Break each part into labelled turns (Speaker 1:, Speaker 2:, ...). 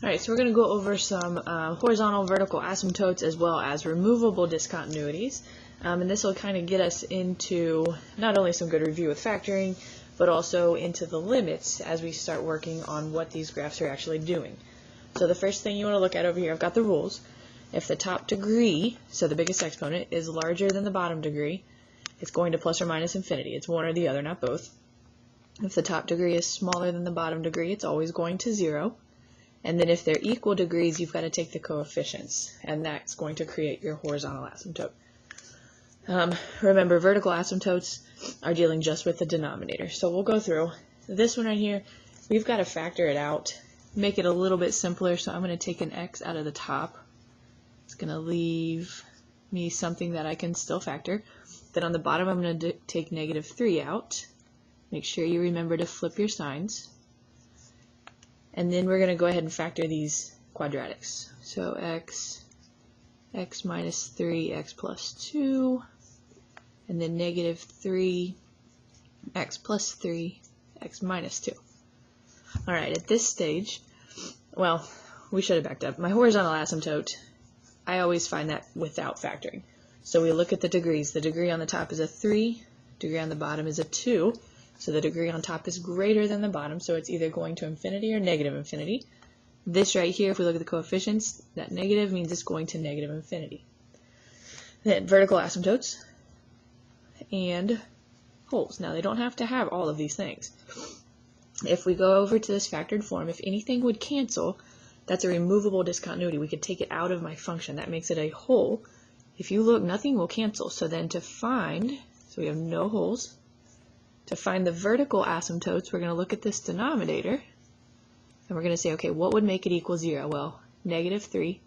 Speaker 1: Alright, so we're going to go over some horizontal vertical asymptotes as well as removable discontinuities. And this will kind of get us into not only some good review with factoring, but also into the limits as we start working on what these graphs are actually doing. So the first thing you want to look at over here, I've got the rules. If the top degree, so the biggest exponent, is larger than the bottom degree, it's going to plus or minus infinity. It's one or the other, not both. If the top degree is smaller than the bottom degree, it's always going to 0. And then if they're equal degrees, you've got to take the coefficients, and that's going to create your horizontal asymptote. Remember, vertical asymptotes are dealing just with the denominator. So we'll go through this one right here. We've got to factor it out, make it a little bit simpler. So I'm going to take an x out of the top. It's going to leave me something that I can still factor. Then on the bottom, I'm going to take -3 out. Make sure you remember to flip your signs. And then we're going to go ahead and factor these quadratics. So x minus 3, x plus 2, and then -3, x plus 3, x minus 2. Alright, at this stage, well, we should have backed up. My horizontal asymptote, I always find that without factoring. So we look at the degrees. The degree on the top is a 3, degree on the bottom is a 2. So the degree on top is greater than the bottom, so it's either going to infinity or negative infinity. This right here, if we look at the coefficients, that negative means it's going to negative infinity. Then vertical asymptotes and holes. Now they don't have to have all of these things. If we go over to this factored form, if anything would cancel, that's a removable discontinuity. We could take it out of my function. That makes it a hole. If you look, nothing will cancel. So then to find, so we have no holes. To find the vertical asymptotes, we're going to look at this denominator, and we're going to say, okay, what would make it equal 0? Well, -3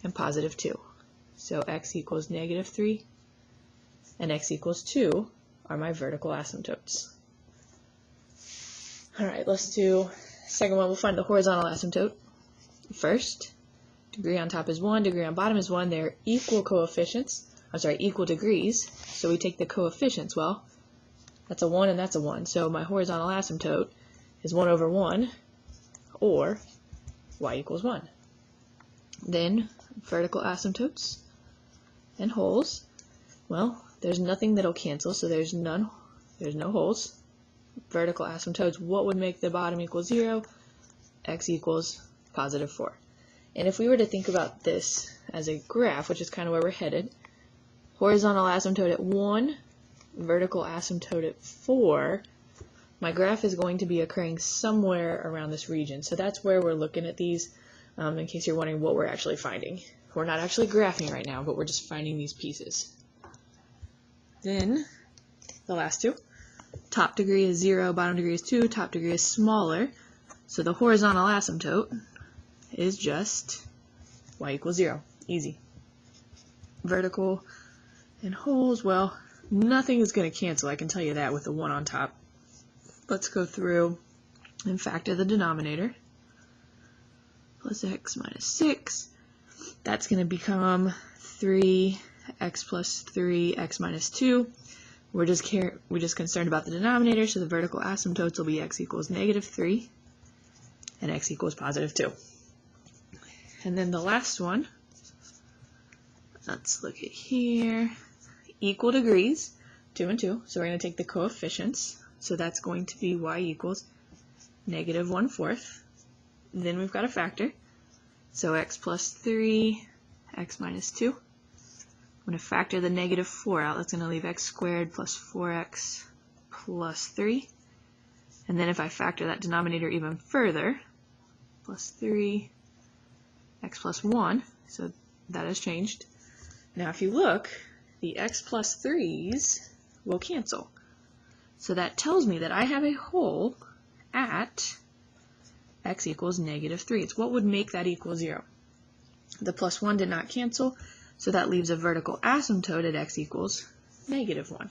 Speaker 1: and positive 2. So x equals -3 and x equals 2 are my vertical asymptotes. All right, let's do the second one. We'll find the horizontal asymptote. First, degree on top is 1, degree on bottom is 1. They're equal coefficients. Equal degrees. So we take the coefficients. Well, that's a 1 and that's a 1. So my horizontal asymptote is 1 over 1, or y equals 1. Then vertical asymptotes and holes. Well, there's nothing that'll cancel, so there's no holes. Vertical asymptotes, what would make the bottom equal 0? X equals positive 4. And if we were to think about this as a graph, which is kind of where we're headed, horizontal asymptote at 1, vertical asymptote at 4, my graph is going to be occurring somewhere around this region. So that's where we're looking at these, in case you're wondering what we're actually finding. We're not actually graphing right now, but we're just finding these pieces. Then, the last two. Top degree is 0, bottom degree is 2, top degree is smaller. So the horizontal asymptote is just y equals 0. Easy. Vertical and holes, well, nothing is going to cancel, I can tell you that, with the 1 on top. Let's go through and factor the denominator. Plus x minus 6. That's going to become 3x plus 3, x minus 2. We're just concerned about the denominator, so the vertical asymptotes will be x equals -3 and x equals positive 2. And then the last one, let's look at here. Equal degrees, 2 and 2, so we're going to take the coefficients, so that's going to be y equals -1/4. Then we've got a factor, so x plus 3, x minus 2. I'm going to factor the -4 out. That's going to leave x squared plus 4x plus 3. And then if I factor that denominator even further, plus 3, x plus 1, so that has changed. Now if you look, the x plus 3's will cancel. So that tells me that I have a hole at x equals -3. It's what would make that equal 0. The plus 1 did not cancel, so that leaves a vertical asymptote at x equals -1.